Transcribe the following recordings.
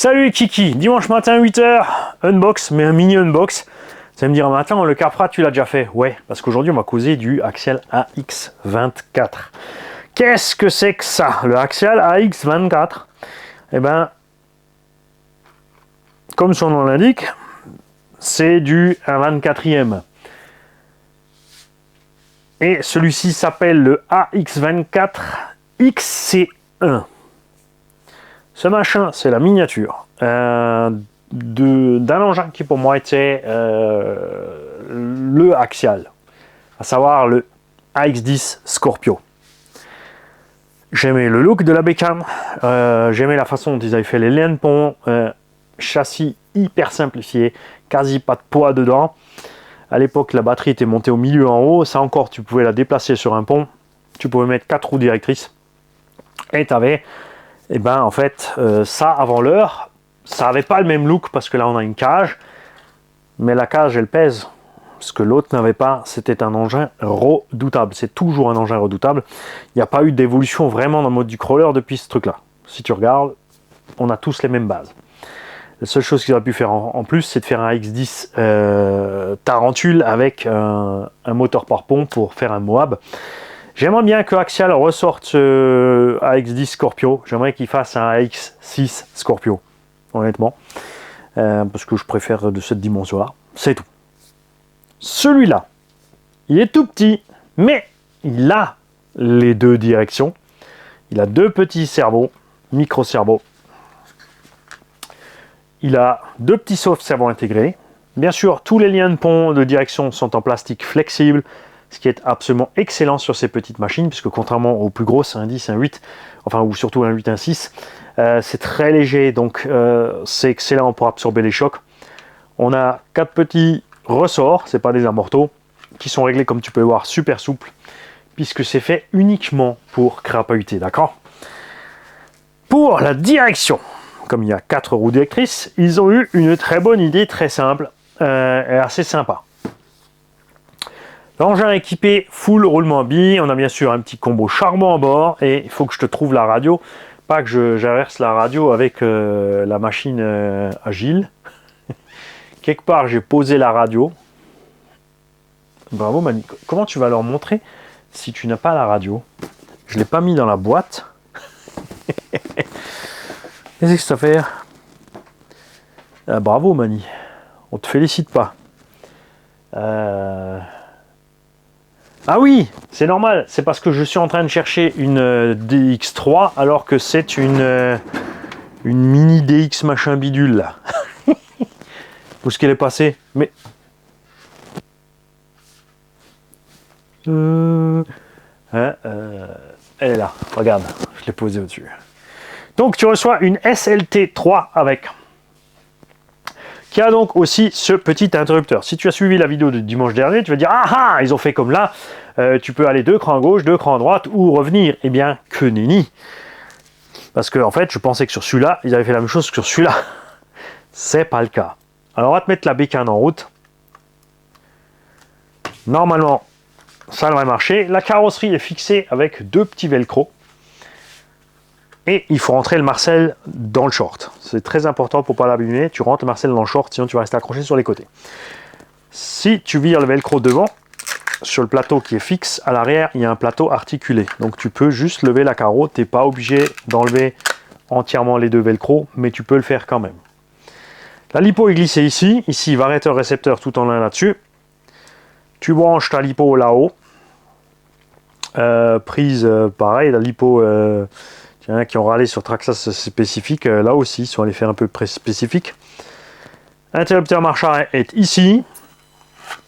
Salut Kiki, dimanche matin 8h, unbox, mais un mini unbox. Vous allez me dire, matin, le Capra, tu l'as déjà fait? Ouais, parce qu'aujourd'hui, on va causer du Axial AX24. Qu'est-ce que c'est que ça, le Axial AX24? Eh ben, comme son nom l'indique, c'est du 24e. Et celui-ci s'appelle le AX24 XC1. Ce machin, c'est la miniature d'un engin qui pour moi était le Axial, à savoir le AX10 Scorpio. J'aimais le look de la bécane, j'aimais la façon dont ils avaient fait les liens de pont, châssis hyper simplifié, quasi pas de poids dedans. À l'époque, la batterie était montée au milieu en haut, ça encore, tu pouvais la déplacer sur un pont, tu pouvais mettre 4 roues directrices, et tu avais... Et ben en fait, ça avant l'heure, ça n'avait pas le même look parce que là on a une cage, mais la cage elle pèse, ce que l'autre n'avait pas. C'était un engin redoutable, c'est toujours un engin redoutable. Il n'y a pas eu d'évolution vraiment dans le mode du crawler depuis ce truc là. Si tu regardes, on a tous les mêmes bases. La seule chose qu'ils auraient pu faire en plus, c'est de faire un X10 Tarentule avec un moteur par pont pour faire un Moab. J'aimerais bien que Axial ressorte ce AX10 Scorpio. J'aimerais qu'il fasse un AX6 Scorpio, honnêtement. Parce que je préfère de cette dimension-là. C'est tout. Celui-là, il est tout petit, mais il a les deux directions. Il a deux petits cerveaux, micro-cerveaux. Il a deux petits soft-cerveaux intégrés. Bien sûr, tous les liens de pont de direction sont en plastique flexible, ce qui est absolument excellent sur ces petites machines, puisque contrairement aux plus grosses, un 10, un 8, enfin, ou surtout un 8, un 6, c'est très léger, donc c'est excellent pour absorber les chocs. On a 4 petits ressorts, c'est pas des amortos, qui sont réglés, comme tu peux le voir, super souples, puisque c'est fait uniquement pour crapahuter, d'accord? Pour la direction, comme il y a 4 roues directrices, ils ont eu une très bonne idée, très simple, et assez sympa. L'engin équipé full roulement à billes, on a bien sûr un petit combo charbon à bord et il faut que je te trouve la radio, pas que j'inverse la radio avec la machine agile. Quelque part j'ai posé la radio. Bravo Mani, comment tu vas leur montrer si tu n'as pas la radio? Je ne l'ai pas mis dans la boîte. Qu'est-ce que ça fait? Bravo Mani, on te félicite pas. Ah oui, c'est normal, c'est parce que je suis en train de chercher une DX3 alors que c'est une mini DX machin bidule là. Où est-ce qu'elle est passée? Mais... elle est là, regarde, je l'ai posée au-dessus. Donc tu reçois une SLT3 avec, qui a donc aussi ce petit interrupteur. Si tu as suivi la vidéo de dimanche dernier, tu vas dire « Ah ah, ils ont fait comme là, tu peux aller 2 crans à gauche, 2 crans à droite ou revenir. » Eh bien, que nenni. Parce que en fait, je pensais que sur celui-là, ils avaient fait la même chose que sur celui-là. C'est pas le cas. Alors, on va te mettre la bécane en route. Normalement, ça devrait marcher. La carrosserie est fixée avec 2 petits velcro. Et il faut rentrer le Marcel dans le short. C'est très important pour ne pas l'abîmer. Tu rentres le Marcel dans le short, sinon tu vas rester accroché sur les côtés. Si tu vires le velcro devant, sur le plateau qui est fixe, à l'arrière, il y a un plateau articulé. Donc tu peux juste lever la carreau. Tu n'es pas obligé d'enlever entièrement les 2 velcro, mais tu peux le faire quand même. La lipo est glissée ici. Ici, variateur récepteur tout en un là-dessus. Tu branches ta lipo là-haut. Prise, pareil, la lipo... il y en a qui ont râlé sur Traxxas spécifique, là aussi, ils sont allés faire un peu spécifique. L'interrupteur marche arrêt est ici.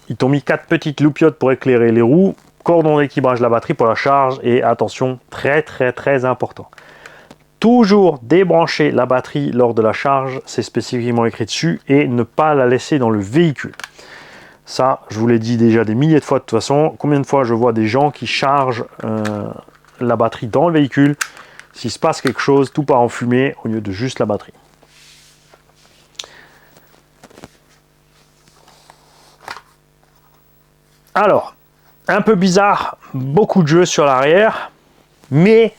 Ils t'ont mis 4 petites loupiottes pour éclairer les roues. Cordon d'équilibrage de la batterie pour la charge. Et attention, très important. Toujours débrancher la batterie lors de la charge, c'est spécifiquement écrit dessus. Et ne pas la laisser dans le véhicule. Ça, je vous l'ai dit déjà des milliers de fois de toute façon. Combien de fois je vois des gens qui chargent la batterie dans le véhicule? S'il se passe quelque chose, tout part en fumée au lieu de juste la batterie. Alors, un peu bizarre, beaucoup de jeux sur l'arrière, mais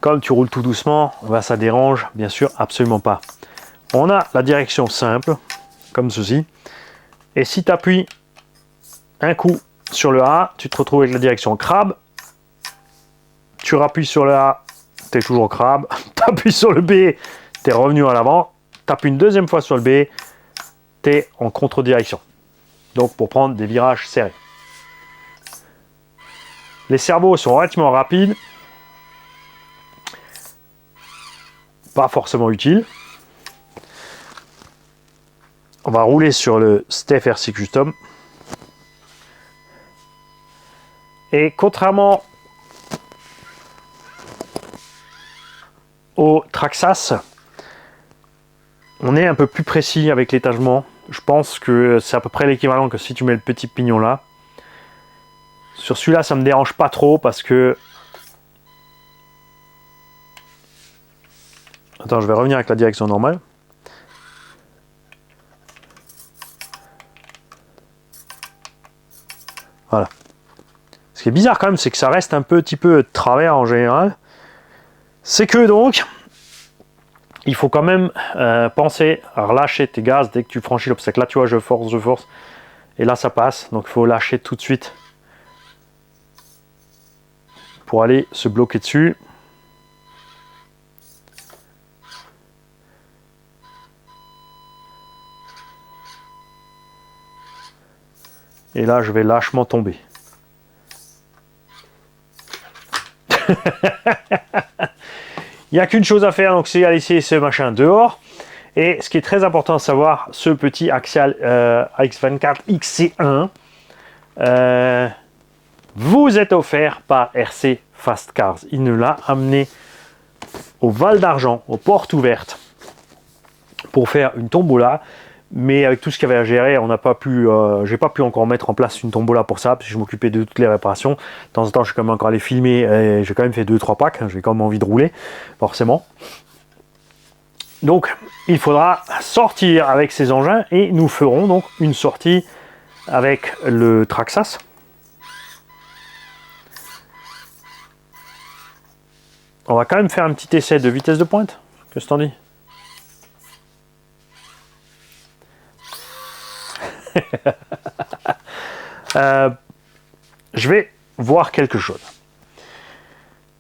comme tu roules tout doucement, ça dérange bien sûr absolument pas. On a la direction simple, comme ceci. Et si tu appuies un coup sur le A, tu te retrouves avec la direction crabe. Tu rappuies sur le A, tu es toujours crabe. Tu appuies sur le B, tu es revenu à l'avant. Tu appuies une deuxième fois sur le B, tu es en contre-direction. Donc pour prendre des virages serrés. Les servos sont relativement rapides. Pas forcément utiles. On va rouler sur le Steph RC Custom. Et contrairement au Traxxas, on est un peu plus précis avec l'étagement. Je pense que c'est à peu près l'équivalent que si tu mets le petit pignon là. Sur celui-là, ça me dérange pas trop parce que... Attends, je vais revenir avec la direction normale. Voilà. Ce qui est bizarre quand même, c'est que ça reste un petit peu de travers en général. C'est que donc, il faut quand même penser à relâcher tes gaz dès que tu franchis l'obstacle. Là, tu vois, je force. Et là, ça passe. Donc, il faut lâcher tout de suite pour aller se bloquer dessus. Et là, je vais lâchement tomber. Il n'y a qu'une chose à faire, donc c'est à laisser ce machin dehors. Et ce qui est très important à savoir, ce petit Axial AX24 XC1 vous est offert par RC Fast Cars. Il nous l'a amené au Val d'Argent, aux portes ouvertes, pour faire une tombola. Mais avec tout ce qu'il y avait à gérer, on n'a pas pu, j'ai pas pu encore mettre en place une tombola pour ça, parce que je m'occupais de toutes les réparations. De temps en temps, je suis quand même encore allé filmer, et j'ai quand même fait 2-3 packs, j'ai quand même envie de rouler, forcément. Donc, il faudra sortir avec ces engins, et nous ferons donc une sortie avec le Traxxas. On va quand même faire un petit essai de vitesse de pointe. Qu'est-ce que t'en dis? Je vais voir quelque chose.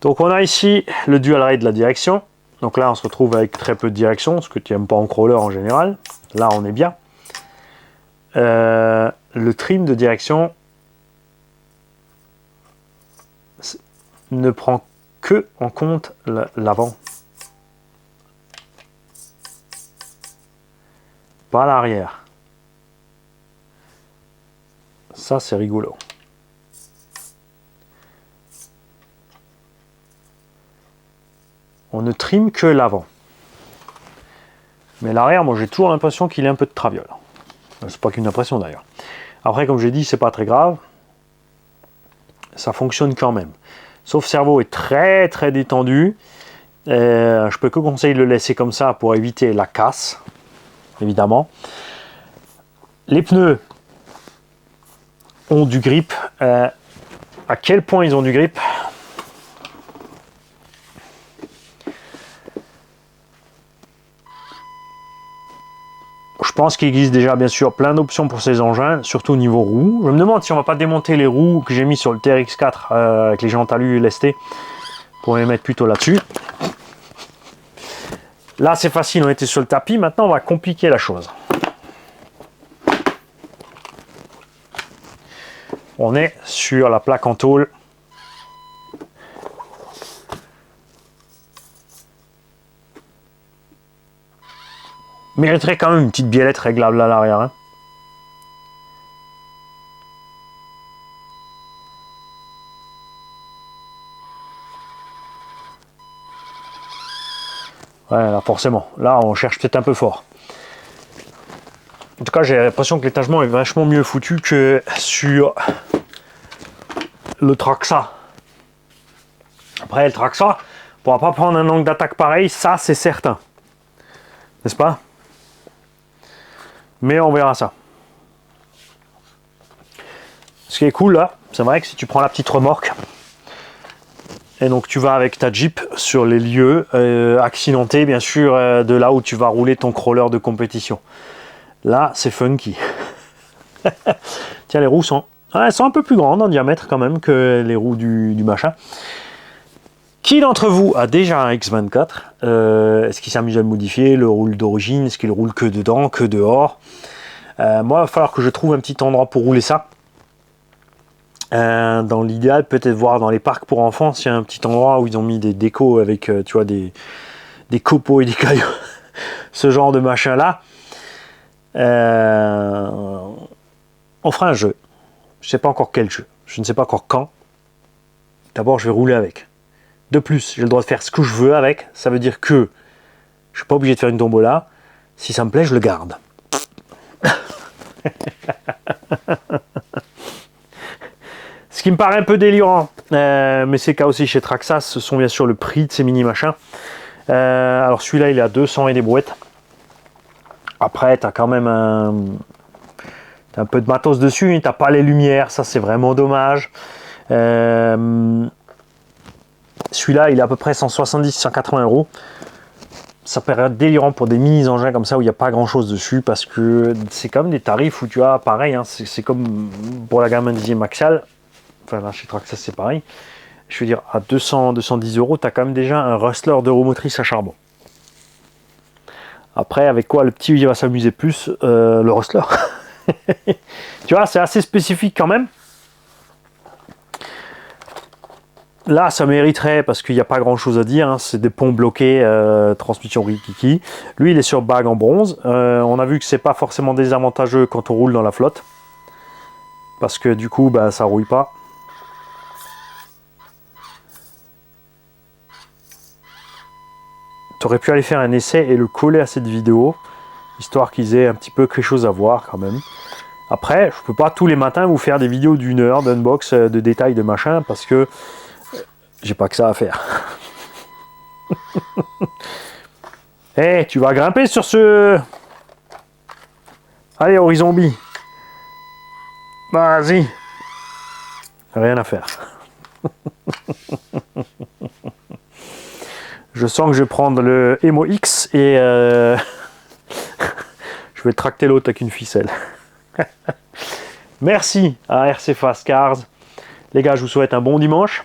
Donc on a ici le dual rate de la direction. Donc là on se retrouve avec très peu de direction, ce que tu n'aimes pas en crawler en général. Là on est bien. Le trim de direction ne prend que en compte l'avant, pas l'arrière. Ça, c'est rigolo. On ne trime que l'avant. Mais l'arrière, moi, j'ai toujours l'impression qu'il est un peu de traviole. C'est pas qu'une impression, d'ailleurs. Après, comme j'ai dit, c'est pas très grave. Ça fonctionne quand même. Sauf cerveau est très, très détendu. Je peux que conseiller de le laisser comme ça pour éviter la casse, évidemment. Les pneus ont du grip. À quel point ils ont du grip? Je pense qu'il existe déjà bien sûr plein d'options pour ces engins, surtout au niveau roues. Je me demande si on va pas démonter les roues que j'ai mis sur le TRX4 avec les jantes alu lesté pour les mettre plutôt là-dessus. Là c'est facile, on était sur le tapis, maintenant on va compliquer la chose. On est sur la plaque en tôle. Mériterait quand même une petite biellette réglable à l'arrière. Hein. Ouais, là forcément. Là, on cherche peut-être un peu fort. En tout cas, j'ai l'impression que l'étagement est vachement mieux foutu que sur le Traxxas. Après, le Traxxas, on ne pourra pas prendre un angle d'attaque pareil, ça c'est certain. N'est-ce pas? Mais on verra ça. Ce qui est cool là, c'est vrai que si tu prends la petite remorque, Et donc tu vas avec ta Jeep sur les lieux accidentés, bien sûr, de là où tu vas rouler ton crawler de compétition. Là, c'est funky. Tiens, les roues sont, elles sont un peu plus grandes en diamètre quand même que les roues du machin. Qui d'entre vous a déjà un X24 ? Est-ce qu'il s'amuse à le modifier, le roule d'origine ? Est-ce qu'il roule que dedans, que dehors ? Moi, il va falloir que je trouve un petit endroit pour rouler ça. Dans l'idéal, peut-être voir dans les parcs pour enfants s'il y a un petit endroit où ils ont mis des décos avec, tu vois, des copeaux et des cailloux. Ce genre de machin là. On fera un jeu. Je ne sais pas encore quel jeu. Je ne sais pas encore quand. D'abord, je vais rouler avec. De plus, j'ai le droit de faire ce que je veux avec. Ça veut dire que je ne suis pas obligé de faire une tombola. Si ça me plaît, je le garde. Ce qui me paraît un peu délirant, mais c'est le cas aussi chez Traxxas, ce sont bien sûr le prix de ces mini machins. Alors celui-là, il est à 200 et des brouettes. Après, tu as quand même t'as un peu de matos dessus, tu n'as pas les lumières, ça c'est vraiment dommage. Celui-là, il est à peu près 170-180 €. Ça paraît délirant pour des mini-engins comme ça où il n'y a pas grand-chose dessus parce que c'est comme des tarifs où tu as pareil, hein, c'est comme pour la gamme indisienne Maxial. Enfin là, chez Traxxas, c'est pareil. Je veux dire, à 200-210 €, tu as quand même déjà un Rustler de roue motrice à charbon. Après, avec quoi le petit il va s'amuser plus, le Rustler. Tu vois, c'est assez spécifique quand même. Là, ça mériterait, parce qu'il n'y a pas grand chose à dire, hein, c'est des ponts bloqués, transmission rikiki. Lui, il est sur bague en bronze. On a vu que c'est pas forcément désavantageux quand on roule dans la flotte. Parce que du coup, bah, ça rouille pas. Tu aurais pu aller faire un essai et le coller à cette vidéo, histoire qu'ils aient un petit peu quelque chose à voir quand même. Après, je peux pas tous les matins vous faire des vidéos d'1 heure d'unbox, de détails, de machin, parce que j'ai pas que ça à faire. Eh, hey, tu vas grimper sur ce... Allez, Horizon B. Vas-y. Rien à faire. Je sens que je vais prendre le Emo X et je vais tracter l'autre avec une ficelle. Merci à RC Fast Cars. Les gars, je vous souhaite un bon dimanche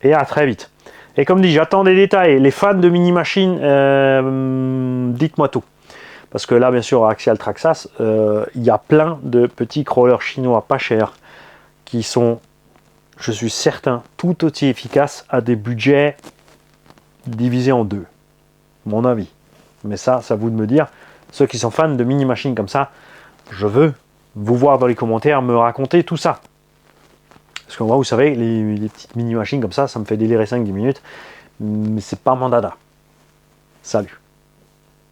et à très vite. Et comme dit, j'attends des détails. Les fans de mini machines, dites-moi tout. Parce que là, bien sûr, à Axial Traxxas, il y a plein de petits crawlers chinois pas chers qui sont, je suis certain, tout aussi efficaces à des budgets divisés en deux. Mon avis. Mais ça, c'est à vous de me dire. Ceux qui sont fans de mini machines comme ça, je veux vous voir dans les commentaires me raconter tout ça. Parce que moi, vous savez, les petites mini machines comme ça me fait délirer 5-10 minutes. Mais c'est pas mon dada. Salut.